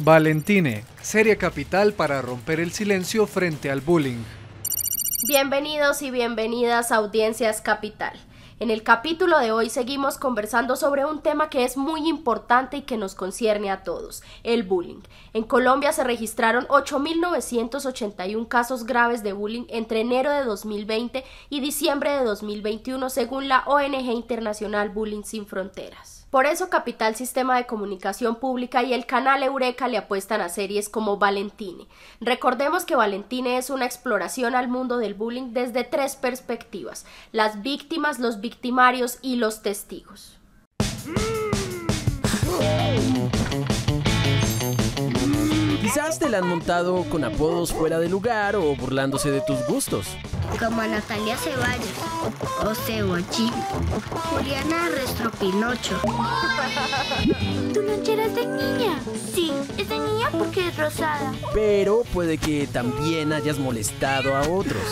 Valentine, serie capital para romper el silencio frente al bullying. Bienvenidos y bienvenidas a Audiencias Capital. En el capítulo de hoy seguimos conversando sobre un tema que es muy importante y que nos concierne a todos, el bullying. En Colombia se registraron 8.981 casos graves de bullying entre enero de 2020 y diciembre de 2021 según la ONG internacional Bullying Sin Fronteras. Por eso Capital Sistema de Comunicación Pública y el canal Eureka le apuestan a series como Valentine. Recordemos que Valentine es una exploración al mundo del bullying desde tres perspectivas: las víctimas, los victimarios y los testigos. Quizás te la han montado con apodos fuera de lugar o burlándose de tus gustos. Como Natalia Ceballos, o Cebollín, Juliana Restropinocho. ¿Tu lonchera es de niña? Sí, es de niña porque es rosada. Pero puede que también hayas molestado a otros.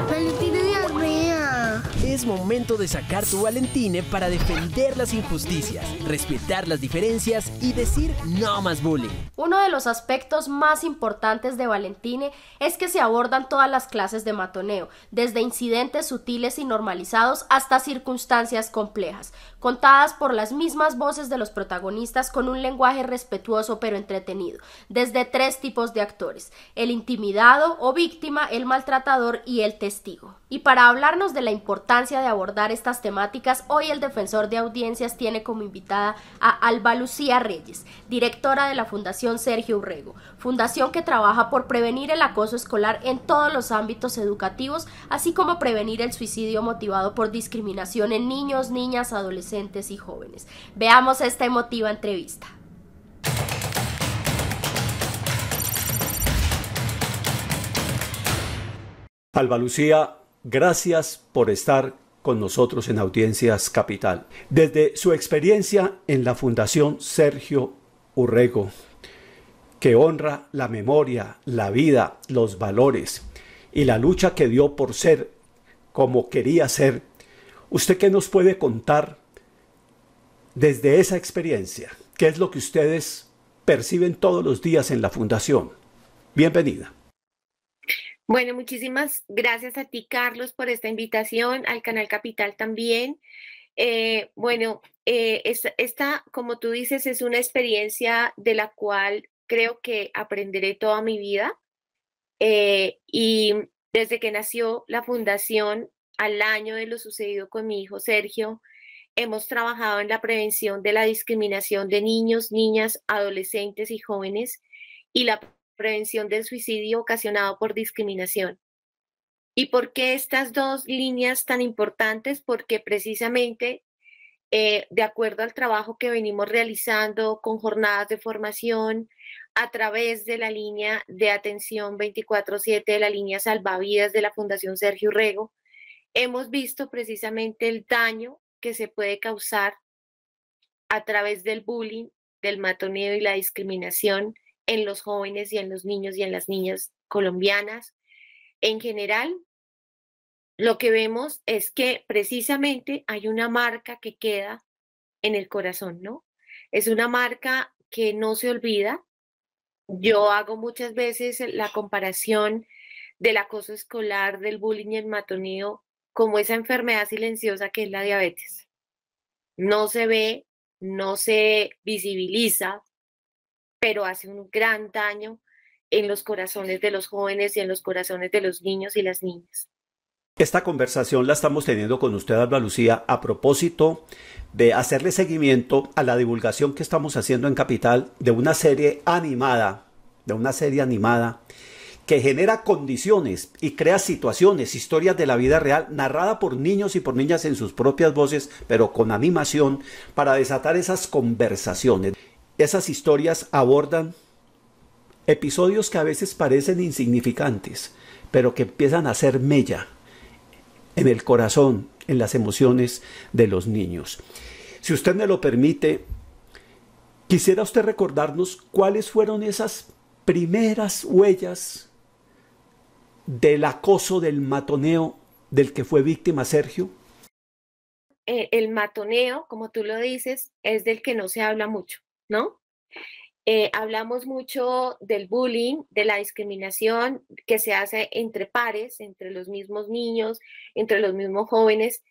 Valentina diarrea. Es momento de sacar tu Valentine para defender las injusticias, respetar las diferencias y decir no más bullying. Uno de los aspectos más importantes de Valentine es que se abordan todas las clases de matoneo, desde incidentes sutiles y normalizados hasta circunstancias complejas, contadas por las mismas voces de los protagonistas con un lenguaje respetuoso pero entretenido, desde tres tipos de actores: el intimidado o víctima, el maltratador y el testigo. Y para hablarnos de la importancia de abordar estas temáticas, hoy el Defensor de Audiencias tiene como invitada a Alba Lucía Reyes, directora de la Fundación Sergio Urrego, fundación que trabaja por prevenir el acoso escolar en todos los ámbitos educativos, así como prevenir el suicidio motivado por discriminación en niños, niñas, adolescentes y jóvenes. Veamos esta emotiva entrevista. Alba Lucía, gracias por estar con nosotros en Audiencias Capital. Desde su experiencia en la Fundación Sergio Urrego, que honra la memoria, la vida, los valores y la lucha que dio por ser como quería ser, ¿usted qué nos puede contar desde esa experiencia? ¿Qué es lo que ustedes perciben todos los días en la Fundación? Bienvenida. Bueno, muchísimas gracias a ti, Carlos, por esta invitación, al canal Capital también. Esta, como tú dices, es una experiencia de la cual creo que aprenderé toda mi vida. Y desde que nació la fundación, al año de lo sucedido con mi hijo Sergio, hemos trabajado en la prevención de la discriminación de niños, niñas, adolescentes y jóvenes y la prevención del suicidio ocasionado por discriminación. ¿Y por qué estas dos líneas tan importantes? Porque precisamente, de acuerdo al trabajo que venimos realizando con jornadas de formación, a través de la línea de atención 24/7, de la línea salvavidas de la Fundación Sergio Urrego, hemos visto precisamente el daño que se puede causar a través del bullying, del matoneo y la discriminación en los jóvenes y en los niños y en las niñas colombianas. En general, lo que vemos es que precisamente hay una marca que queda en el corazón, ¿no? Es una marca que no se olvida. Yo hago muchas veces la comparación del acoso escolar, del bullying y el matoneo como esa enfermedad silenciosa que es la diabetes. No se ve, no se visibiliza, pero hace un gran daño en los corazones de los jóvenes y en los corazones de los niños y las niñas. Esta conversación la estamos teniendo con usted, Alba Lucía, a propósito de hacerle seguimiento a la divulgación que estamos haciendo en Capital de una serie animada, que genera condiciones y crea situaciones, historias de la vida real, narrada por niños y por niñas en sus propias voces, pero con animación, para desatar esas conversaciones. Esas historias abordan episodios que a veces parecen insignificantes, pero que empiezan a hacer mella en el corazón, en las emociones de los niños. Si usted me lo permite, quisiera usted recordarnos cuáles fueron esas primeras huellas del acoso, del matoneo del que fue víctima Sergio. El matoneo, como tú lo dices, es del que no se habla mucho, ¿no? Hablamos mucho del bullying, de la discriminación que se hace entre pares, entre los mismos niños, entre los mismos jóvenes,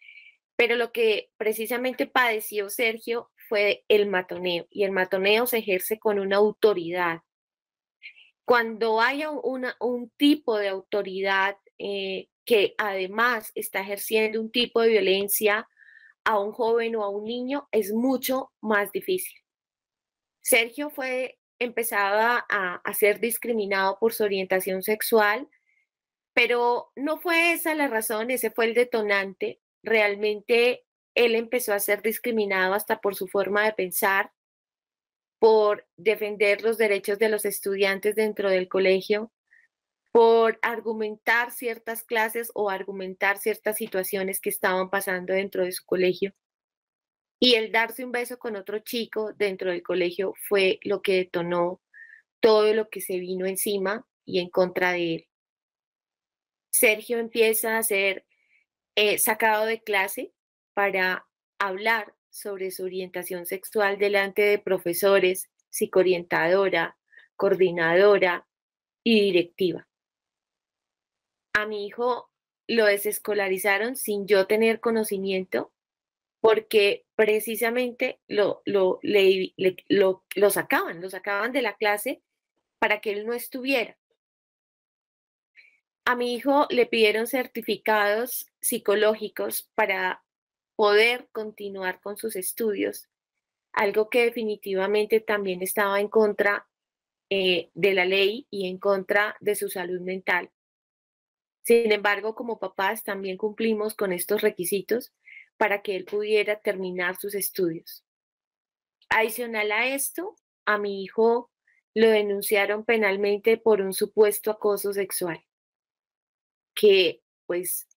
pero lo que precisamente padeció Sergio fue el matoneo, y el matoneo se ejerce con una autoridad. Cuando haya un tipo de autoridad que además está ejerciendo un tipo de violencia a un joven o a un niño, es mucho más difícil. Sergio empezaba a ser discriminado por su orientación sexual, pero no fue esa la razón, ese fue el detonante. Realmente él empezó a ser discriminado hasta por su forma de pensar, por defender los derechos de los estudiantes dentro del colegio, por argumentar ciertas clases o argumentar ciertas situaciones que estaban pasando dentro de su colegio. Y el darse un beso con otro chico dentro del colegio fue lo que detonó todo lo que se vino encima y en contra de él. Sergio empieza a ser sacado de clase para hablar sobre su orientación sexual delante de profesores, psicoorientadora, coordinadora y directiva. A mi hijo lo desescolarizaron sin yo tener conocimiento, porque precisamente lo sacaban de la clase para que él no estuviera. A mi hijo le pidieron certificados psicológicos para poder continuar con sus estudios, algo que definitivamente también estaba en contra de la ley y en contra de su salud mental. Sin embargo, como papás también cumplimos con estos requisitos para que él pudiera terminar sus estudios. Adicional a esto, a mi hijo lo denunciaron penalmente por un supuesto acoso sexual, que pues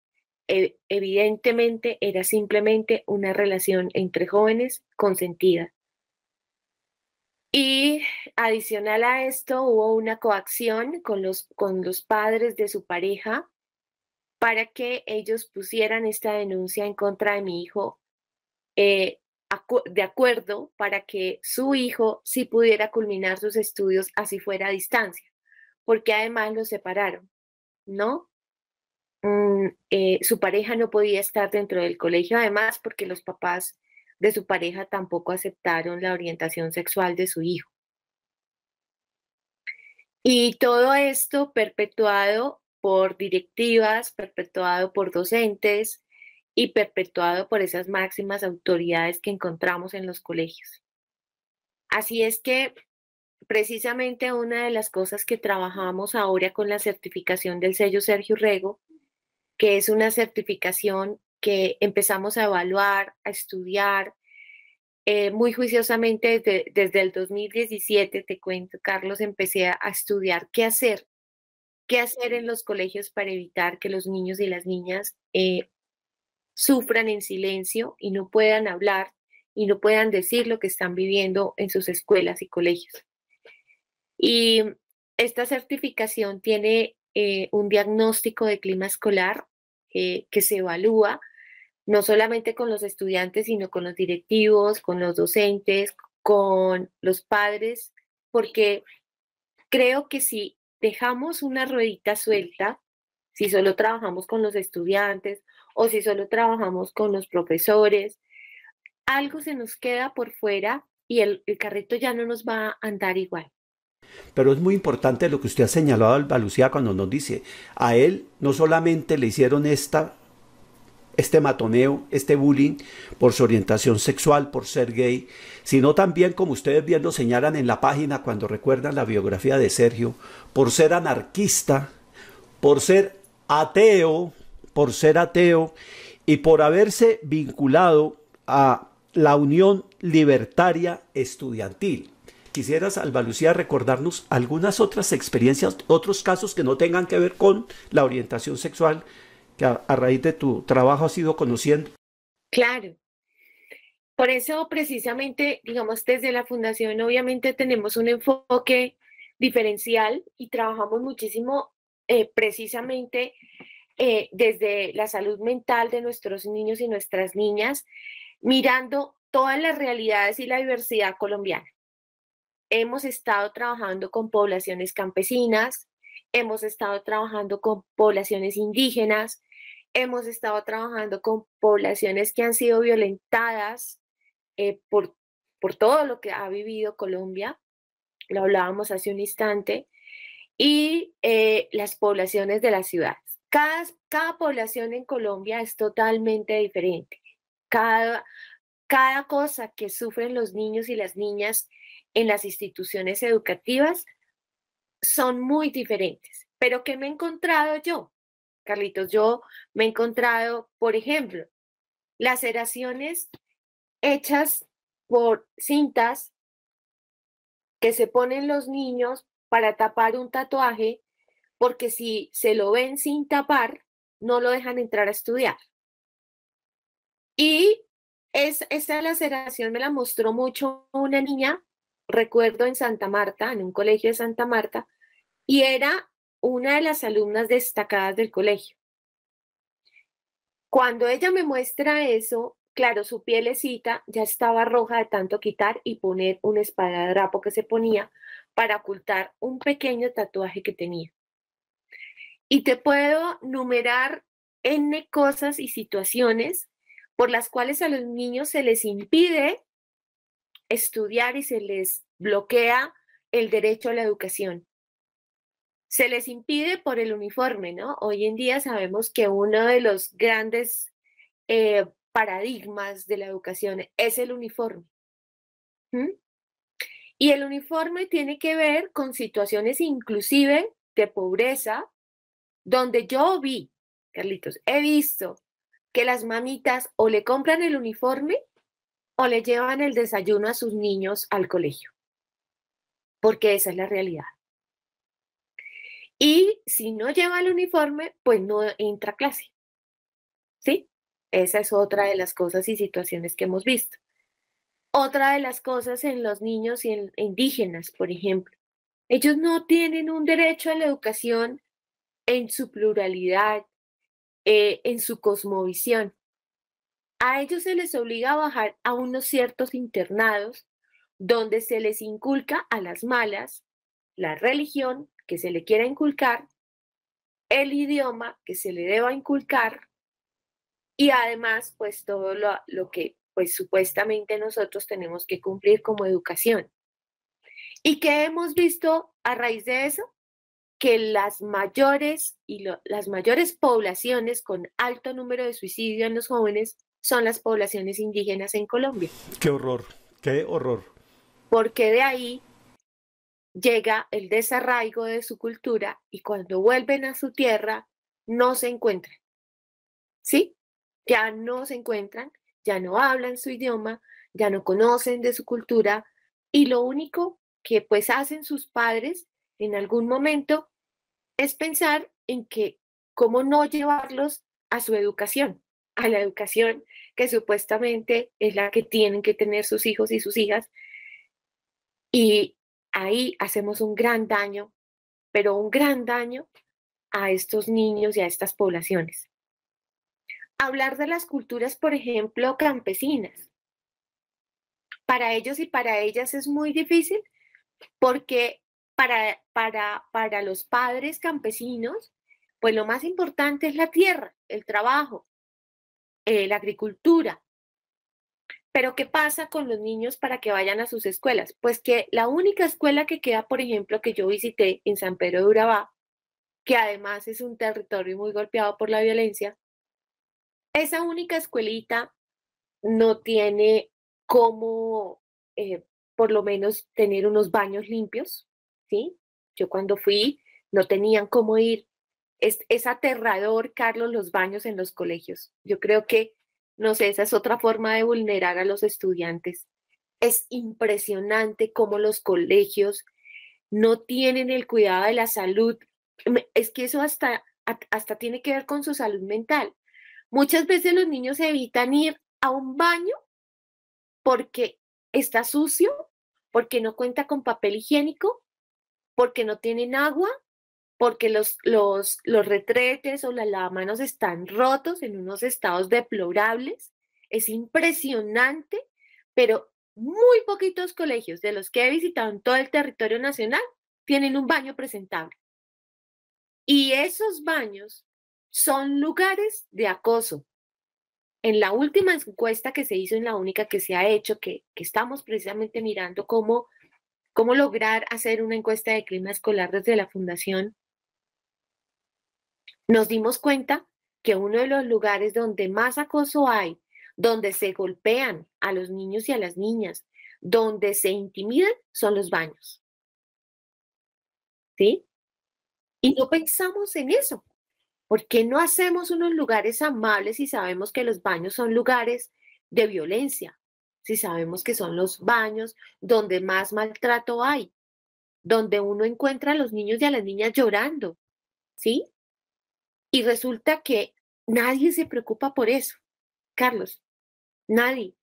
evidentemente era simplemente una relación entre jóvenes consentida. Y adicional a esto, hubo una coacción con los padres de su pareja para que ellos pusieran esta denuncia en contra de mi hijo, de acuerdo, para que su hijo sí pudiera culminar sus estudios así fuera a distancia, porque además los separaron, ¿no? Su pareja no podía estar dentro del colegio, además porque los papás de su pareja tampoco aceptaron la orientación sexual de su hijo. Y todo esto perpetuado por directivas, perpetuado por docentes y perpetuado por esas máximas autoridades que encontramos en los colegios. Así es que precisamente una de las cosas que trabajamos ahora con la certificación del sello Sergio Rego, que es una certificación que empezamos a evaluar, a estudiar muy juiciosamente desde el 2017, te cuento, Carlos, empecé a estudiar qué hacer en los colegios para evitar que los niños y las niñas sufran en silencio y no puedan hablar y no puedan decir lo que están viviendo en sus escuelas y colegios. Y esta certificación tiene un diagnóstico de clima escolar que se evalúa no solamente con los estudiantes, sino con los directivos, con los docentes, con los padres, porque creo que si dejamos una ruedita suelta, si solo trabajamos con los estudiantes o si solo trabajamos con los profesores, algo se nos queda por fuera y el carrito ya no nos va a andar igual. Pero es muy importante lo que usted ha señalado, Alba Lucía, cuando nos dice, a él no solamente le hicieron este matoneo, este bullying por su orientación sexual, por ser gay, sino también, como ustedes bien lo señalan en la página cuando recuerdan la biografía de Sergio, por ser anarquista, por ser ateo y por haberse vinculado a la Unión Libertaria Estudiantil. ¿Quisieras, Alba Lucía, recordarnos algunas otras experiencias, otros casos que no tengan que ver con la orientación sexual que a raíz de tu trabajo has ido conociendo? Claro. Por eso, precisamente, digamos, desde la Fundación, obviamente tenemos un enfoque diferencial y trabajamos muchísimo precisamente desde la salud mental de nuestros niños y nuestras niñas, mirando todas las realidades y la diversidad colombiana. hemos estado trabajando con poblaciones campesinas, hemos estado trabajando con poblaciones indígenas, hemos estado trabajando con poblaciones que han sido violentadas por todo lo que ha vivido Colombia, lo hablábamos hace un instante, y las poblaciones de las ciudades. Cada población en Colombia es totalmente diferente. Cada cosa que sufren los niños y las niñas en las instituciones educativas son muy diferentes. Pero ¿qué me he encontrado yo, Carlitos? Yo me he encontrado, por ejemplo, laceraciones hechas por cintas que se ponen los niños para tapar un tatuaje, porque si se lo ven sin tapar, no lo dejan entrar a estudiar. Y esa laceración me la mostró mucho una niña, recuerdo en Santa Marta, en un colegio de Santa Marta, y era una de las alumnas destacadas del colegio. Cuando ella me muestra eso, claro, su pielecita ya estaba roja de tanto quitar y poner una esparadrapo que se ponía para ocultar un pequeño tatuaje que tenía. Y te puedo numerar N cosas y situaciones por las cuales a los niños se les impide estudiar y se les bloquea el derecho a la educación. Se les impide por el uniforme, ¿no? Hoy en día sabemos que uno de los grandes paradigmas de la educación es el uniforme. Y el uniforme tiene que ver con situaciones inclusive de pobreza, donde yo vi, Carlitos, he visto que las mamitas o le compran el uniforme o le llevan el desayuno a sus niños al colegio, porque esa es la realidad. Y si no lleva el uniforme, pues no entra a clase, ¿sí? Esa es otra de las cosas y situaciones que hemos visto. Otra de las cosas en los niños indígenas, por ejemplo. Ellos no tienen un derecho a la educación en su pluralidad, en su cosmovisión. A ellos se les obliga a bajar a unos ciertos internados donde se les inculca a las malas la religión que se le quiera inculcar, el idioma que se le deba inculcar y además pues todo lo que pues supuestamente nosotros tenemos que cumplir como educación. ¿Y qué hemos visto a raíz de eso? Que las mayores poblaciones con alto número de suicidio en los jóvenes son las poblaciones indígenas en Colombia. ¡Qué horror! ¡Qué horror! Porque de ahí llega el desarraigo de su cultura y cuando vuelven a su tierra no se encuentran, ¿sí? Ya no se encuentran, ya no hablan su idioma, ya no conocen de su cultura y lo único que pues hacen sus padres en algún momento es pensar en que cómo no llevarlos a su educación, a la educación que supuestamente es la que tienen que tener sus hijos y sus hijas. Y ahí hacemos un gran daño, pero un gran daño a estos niños y a estas poblaciones. Hablar de las culturas, por ejemplo, campesinas. Para ellos y para ellas es muy difícil porque para los padres campesinos, pues lo más importante es la tierra, el trabajo, la agricultura. Pero ¿qué pasa con los niños para que vayan a sus escuelas? Pues que la única escuela que queda, por ejemplo, que yo visité en San Pedro de Urabá, que además es un territorio muy golpeado por la violencia, esa única escuelita no tiene cómo, por lo menos, tener unos baños limpios, ¿sí? Yo cuando fui no tenían cómo ir. Es aterrador, Carlos, los baños en los colegios. Yo creo que, no sé, esa es otra forma de vulnerar a los estudiantes. Es impresionante cómo los colegios no tienen el cuidado de la salud. Es que eso hasta tiene que ver con su salud mental. Muchas veces los niños evitan ir a un baño porque está sucio, porque no cuenta con papel higiénico, porque no tienen agua, porque los retretes o las lavamanos están rotos en unos estados deplorables. Es impresionante, pero muy poquitos colegios de los que he visitado en todo el territorio nacional tienen un baño presentable. Y esos baños son lugares de acoso. En la última encuesta que se hizo, en la única que se ha hecho, que estamos precisamente mirando cómo lograr hacer una encuesta de clima escolar desde la fundación, nos dimos cuenta que uno de los lugares donde más acoso hay, donde se golpean a los niños y a las niñas, donde se intimidan, son los baños. ¿Sí? Y no pensamos en eso. ¿Por qué no hacemos unos lugares amables si sabemos que los baños son lugares de violencia? Si sabemos que son los baños donde más maltrato hay, donde uno encuentra a los niños y a las niñas llorando, ¿sí? Y resulta que nadie se preocupa por eso, Carlos, nadie.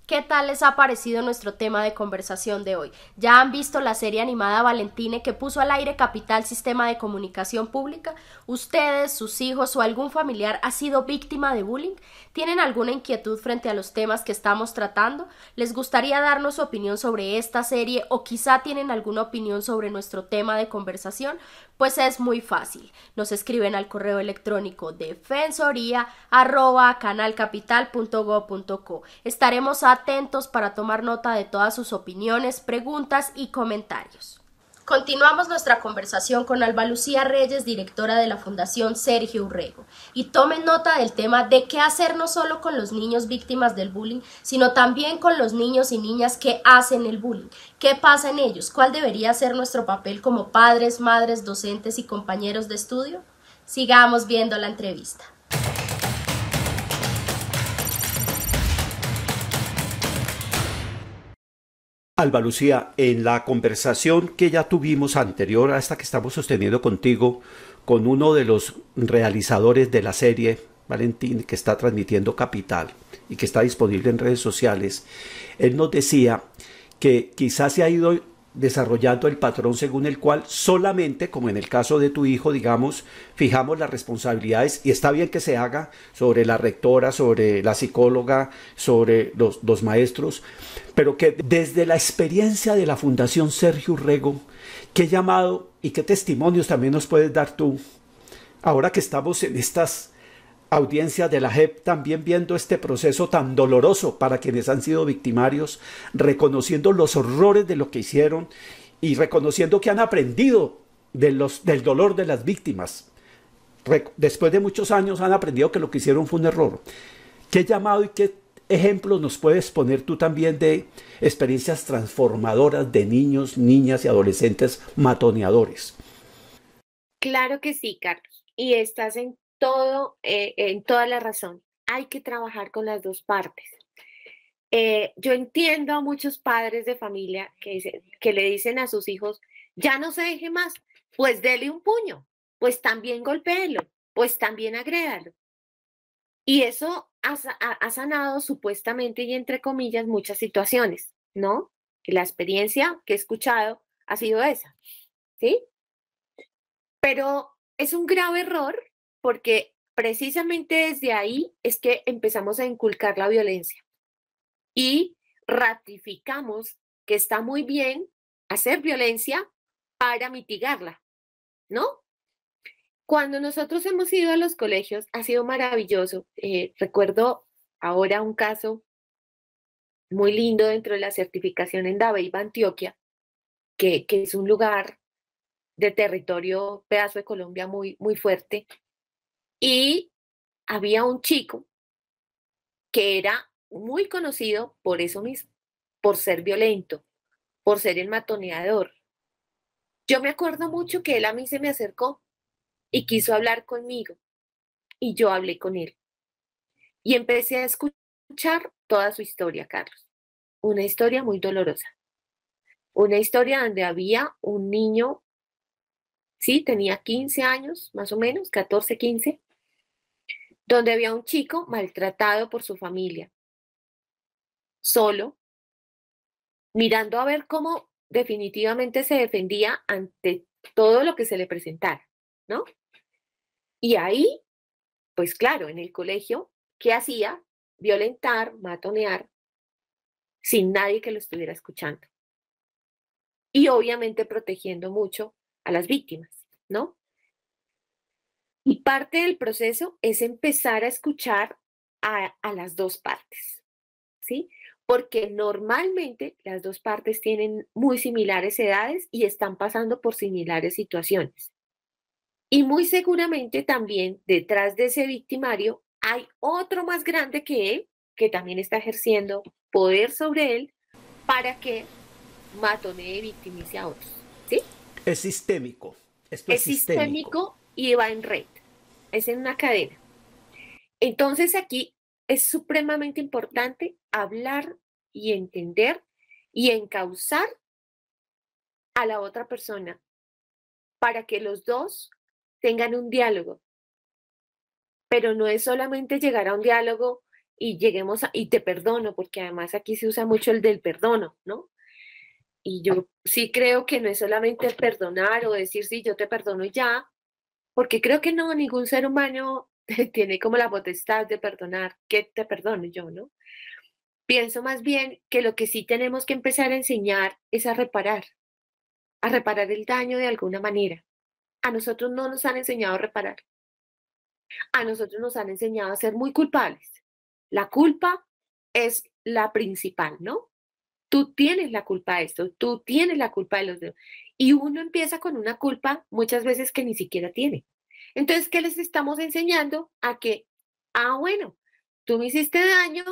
¿Qué tal les ha parecido nuestro tema de conversación de hoy? ¿Ya han visto la serie animada Valentine que puso al aire Capital Sistema de Comunicación Pública? ¿Ustedes, sus hijos o algún familiar ha sido víctima de bullying? ¿Tienen alguna inquietud frente a los temas que estamos tratando? ¿Les gustaría darnos su opinión sobre esta serie o quizá tienen alguna opinión sobre nuestro tema de conversación? Pues es muy fácil. Nos escriben al correo electrónico defensoría@canalcapital.go.co. Estaremos atentos para tomar nota de todas sus opiniones, preguntas y comentarios. Continuamos nuestra conversación con Alba Lucía Reyes, directora de la Fundación Sergio Urrego. Y tomen nota del tema de qué hacer no solo con los niños víctimas del bullying, sino también con los niños y niñas que hacen el bullying. ¿Qué pasa en ellos? ¿Cuál debería ser nuestro papel como padres, madres, docentes y compañeros de estudio? Sigamos viendo la entrevista. Alba Lucía, en la conversación que ya tuvimos anterior a esta que estamos sosteniendo contigo, con uno de los realizadores de la serie, Valentín, que está transmitiendo Capital y que está disponible en redes sociales, él nos decía que quizás se ha ido desarrollando el patrón según el cual solamente, como en el caso de tu hijo, digamos, fijamos las responsabilidades, y está bien que se haga, sobre la rectora, sobre la psicóloga, sobre los maestros, pero que desde la experiencia de la Fundación Sergio Urrego, qué llamado y qué testimonios también nos puedes dar tú, ahora que estamos en estas audiencias de la JEP, también viendo este proceso tan doloroso para quienes han sido victimarios, reconociendo los horrores de lo que hicieron y reconociendo que han aprendido del dolor de las víctimas. Después de muchos años han aprendido que lo que hicieron fue un error. ¿Qué llamado y qué ejemplos nos puedes poner tú también de experiencias transformadoras de niños, niñas y adolescentes matoneadores? Claro que sí, Carlos. Y estás en toda la razón. Hay que trabajar con las dos partes. Yo entiendo a muchos padres de familia que le dicen a sus hijos, ya no se deje más, pues dele un puño, pues también golpéelo, pues también agrédalo. Y eso ha sanado supuestamente y entre comillas muchas situaciones, ¿no? La experiencia que he escuchado ha sido esa, ¿sí? Pero es un grave error porque precisamente desde ahí es que empezamos a inculcar la violencia y ratificamos que está muy bien hacer violencia para mitigarla, ¿no? Cuando nosotros hemos ido a los colegios ha sido maravilloso. Recuerdo ahora un caso muy lindo dentro de la certificación en Dabeiba, Antioquia, que es un lugar de territorio, pedazo de Colombia muy, muy fuerte. Y había un chico que era muy conocido por eso mismo, por ser violento, por ser el matoneador. Yo me acuerdo mucho que él a mí se me acercó y quiso hablar conmigo y yo hablé con él. Y empecé a escuchar toda su historia, Carlos. Una historia muy dolorosa. Una historia donde había un niño, sí, tenía 15 años, más o menos, 14, 15, donde había un chico maltratado por su familia, solo, mirando a ver cómo definitivamente se defendía ante todo lo que se le presentara, ¿no? Y ahí, pues claro, en el colegio, ¿qué hacía? Violentar, matonear sin nadie que lo estuviera escuchando. Y obviamente protegiendo mucho a las víctimas, ¿no? Y parte del proceso es empezar a escuchar a las dos partes, ¿sí? Porque normalmente las dos partes tienen muy similares edades y están pasando por similares situaciones. Y muy seguramente también detrás de ese victimario hay otro más grande que él, que también está ejerciendo poder sobre él para que matonee y victimice a otros, ¿sí? Es sistémico. Esto es Es sistémico. sistémico y va en red, es en una cadena. Entonces aquí es supremamente importante hablar y entender y encauzar a la otra persona para que los dos tengan un diálogo. Pero no es solamente llegar a un diálogo y lleguemos a, y te perdono, porque además aquí se usa mucho el del perdono, ¿no? Y yo sí creo que no es solamente perdonar o decir sí, yo te perdono y ya, porque creo que no, ningún ser humano tiene como la potestad de perdonar, que te perdono yo, ¿no? Pienso más bien que lo que sí tenemos que empezar a enseñar es a reparar el daño de alguna manera. A nosotros no nos han enseñado a reparar. A nosotros nos han enseñado a ser muy culpables. La culpa es la principal, ¿no? Tú tienes la culpa de esto, tú tienes la culpa de los demás. Y uno empieza con una culpa muchas veces que ni siquiera tiene. Entonces, ¿qué les estamos enseñando? A que, bueno, tú me hiciste daño,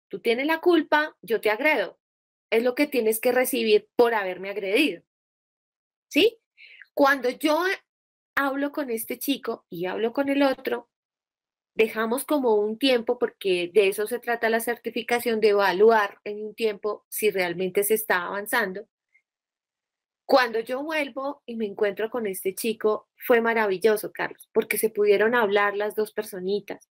tú tienes la culpa, yo te agredo. Es lo que tienes que recibir por haberme agredido. ¿Sí? Cuando yo hablo con este chico y hablo con el otro, dejamos como un tiempo, porque de eso se trata la certificación, de evaluar en un tiempo si realmente se está avanzando. Cuando yo vuelvo y me encuentro con este chico, fue maravilloso, Carlos, porque se pudieron hablar las dos personitas,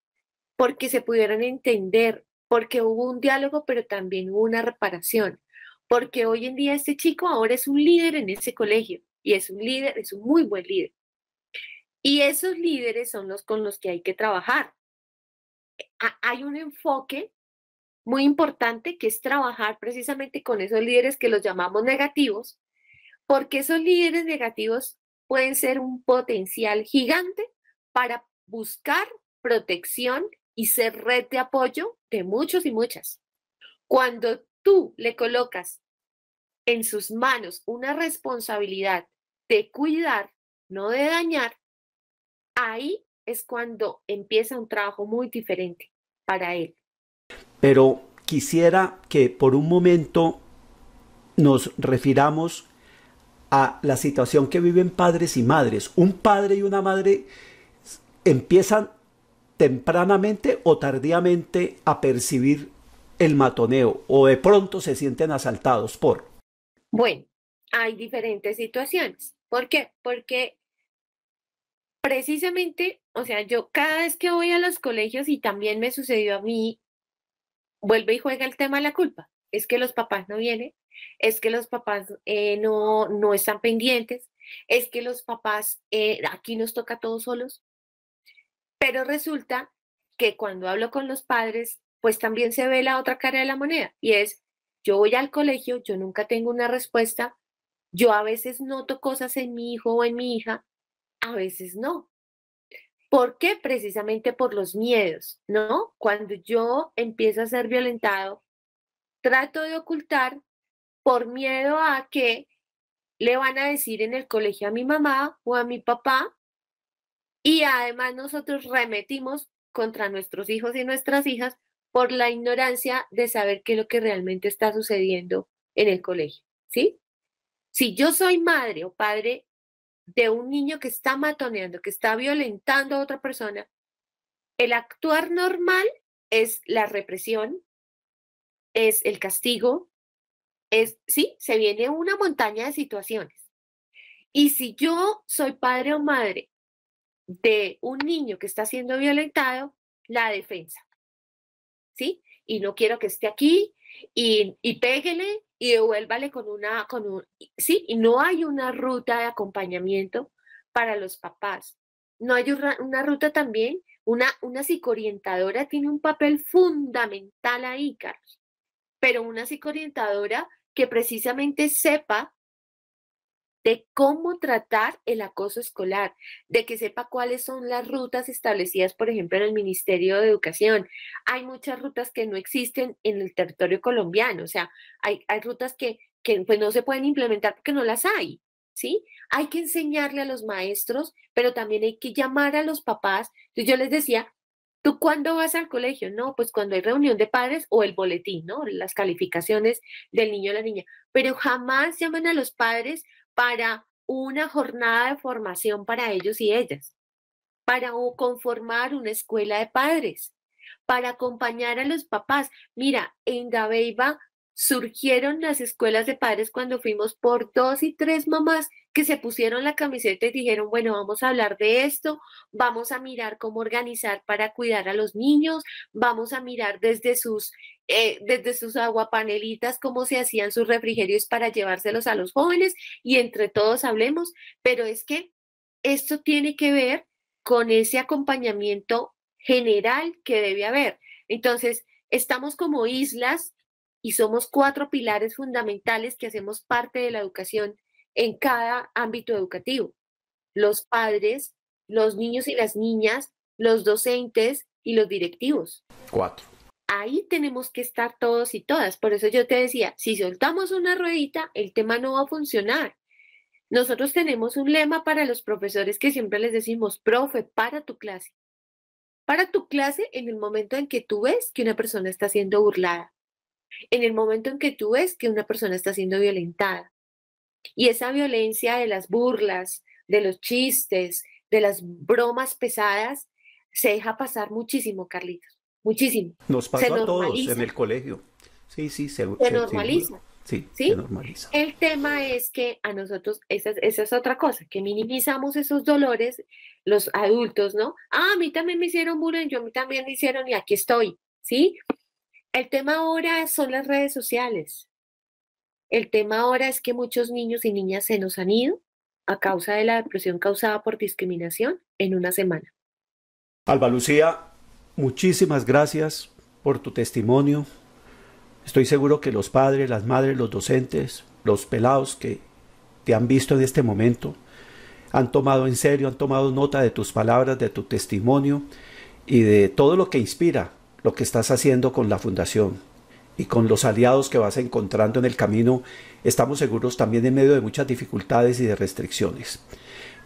porque se pudieron entender, porque hubo un diálogo, pero también hubo una reparación, porque hoy en día este chico ahora es un líder en ese colegio y es un líder, es un muy buen líder. Y esos líderes son los con los que hay que trabajar. Hay un enfoque muy importante que es trabajar precisamente con esos líderes que los llamamos negativos, porque esos líderes negativos pueden ser un potencial gigante para buscar protección y ser red de apoyo de muchos y muchas. Cuando tú le colocas en sus manos una responsabilidad de cuidar, no de dañar, ahí es cuando empieza un trabajo muy diferente para él. Pero quisiera que por un momento nos refiramos a la situación que viven padres y madres. Un padre y una madre empiezan tempranamente o tardíamente a percibir el matoneo, o de pronto se sienten asaltados por. Bueno, hay diferentes situaciones. ¿Por qué? Porque precisamente, o sea, yo cada vez que voy a los colegios, y también me sucedió a mí, vuelve y juega el tema de la culpa. Es que los papás no vienen, es que los papás no están pendientes, es que los papás aquí nos toca a todos solos. Pero resulta que cuando hablo con los padres, pues también se ve la otra cara de la moneda, y es, yo voy al colegio, yo nunca tengo una respuesta, yo a veces noto cosas en mi hijo o en mi hija, a veces no. ¿Por qué? Precisamente por los miedos, ¿no? Cuando yo empiezo a ser violentado, trato de ocultar por miedo a que le van a decir en el colegio a mi mamá o a mi papá, y además nosotros remetimos contra nuestros hijos y nuestras hijas por la ignorancia de saber qué es lo que realmente está sucediendo en el colegio, ¿sí? Si yo soy madre o padre de un niño que está matoneando, que está violentando a otra persona, el actuar normal es la represión, es el castigo, sí, se viene una montaña de situaciones. Y si yo soy padre o madre de un niño que está siendo violentado, la defensa, ¿sí? Y no quiero que esté aquí, y péguele y devuélvale sí, y no hay una ruta de acompañamiento para los papás. No hay una ruta también, una psicoorientadora tiene un papel fundamental ahí, Carlos. pero una psicoorientadora que precisamente sepa de cómo tratar el acoso escolar, de que sepa cuáles son las rutas establecidas, por ejemplo, en el Ministerio de Educación. Hay muchas rutas que no existen en el territorio colombiano, o sea, hay rutas que pues no se pueden implementar porque no las hay, ¿sí? Hay que enseñarle a los maestros, pero también hay que llamar a los papás. Entonces yo les decía, ¿tú cuándo vas al colegio? No, pues cuando hay reunión de padres o el boletín, ¿no? Las calificaciones del niño o la niña, pero jamás llaman a los padres para una jornada de formación para ellos y ellas, para conformar una escuela de padres, para acompañar a los papás. Mira, en Dabeiba surgieron las escuelas de padres cuando fuimos por 2 y 3 mamás que se pusieron la camiseta y dijeron, bueno, vamos a hablar de esto, vamos a mirar cómo organizar para cuidar a los niños, vamos a mirar desde sus aguapanelitas cómo se hacían sus refrigerios para llevárselos a los jóvenes y entre todos hablemos, pero es que esto tiene que ver con ese acompañamiento general que debe haber. Entonces, estamos como islas y somos 4 pilares fundamentales que hacemos parte de la educación en cada ámbito educativo. Los padres, los niños y las niñas, los docentes y los directivos. 4. Ahí tenemos que estar todos y todas. Por eso yo te decía, si soltamos una ruedita, el tema no va a funcionar. Nosotros tenemos un lema para los profesores que siempre les decimos, profe, para tu clase. Para tu clase en el momento en que tú ves que una persona está siendo burlada, en el momento en que tú ves que una persona está siendo violentada. Y esa violencia de las burlas, de los chistes, de las bromas pesadas, se deja pasar muchísimo, Carlitos, muchísimo. Nos pasó a todos en el colegio. Sí, se normaliza. Sí, ¿sí? se normaliza. El tema es que a nosotros, esa es otra cosa, que minimizamos esos dolores, los adultos, ¿no? Ah, a mí también me hicieron bullying, a mí también me hicieron y aquí estoy, ¿sí? El tema ahora son las redes sociales. El tema ahora es que muchos niños y niñas se nos han ido a causa de la depresión causada por discriminación en una semana. Alba Lucía, muchísimas gracias por tu testimonio. Estoy seguro que los padres, las madres, los docentes, los pelados que te han visto en este momento han tomado en serio, han tomado nota de tus palabras, de tu testimonio y de todo lo que inspira lo que estás haciendo con la fundación y con los aliados que vas encontrando en el camino. Estamos seguros también en medio de muchas dificultades y de restricciones.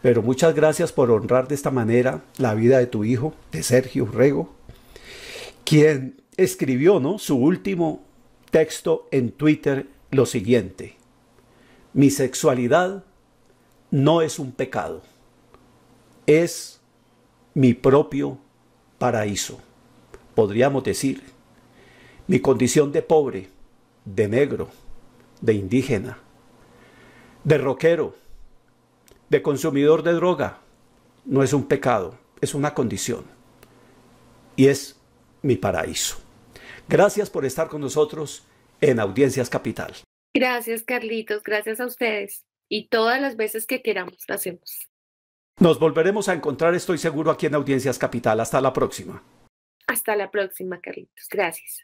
Pero muchas gracias por honrar de esta manera la vida de tu hijo, de Sergio Urrego, quien escribió, ¿no?, su último texto en Twitter lo siguiente: mi sexualidad no es un pecado, es mi propio paraíso. Podríamos decir, mi condición de pobre, de negro, de indígena, de rockero, de consumidor de droga, no es un pecado, es una condición y es mi paraíso. Gracias por estar con nosotros en Audiencias Capital. Gracias, Carlitos, gracias a ustedes. Y todas las veces que queramos, lo hacemos. Nos volveremos a encontrar, estoy seguro, aquí en Audiencias Capital. Hasta la próxima. Hasta la próxima, Carlitos. Gracias.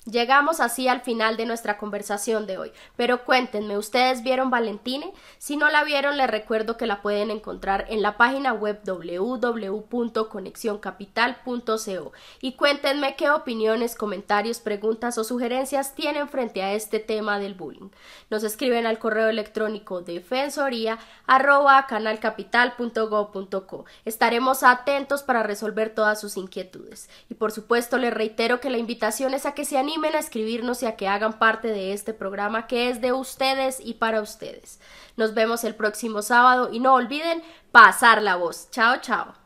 Llegamos así al final de nuestra conversación de hoy, pero cuéntenme, ¿ustedes vieron Valentine? Si no la vieron, les recuerdo que la pueden encontrar en la página web www.conexioncapital.co y cuéntenme qué opiniones, comentarios, preguntas o sugerencias tienen frente a este tema del bullying. Nos escriben al correo electrónico defensoría@canalcapital.go.co. Estaremos atentos para resolver todas sus inquietudes. Y por supuesto les reitero que la invitación es a que se animen a escribirnos y a que hagan parte de este programa que es de ustedes y para ustedes. Nos vemos el próximo sábado y no olviden pasar la voz. Chao, chao.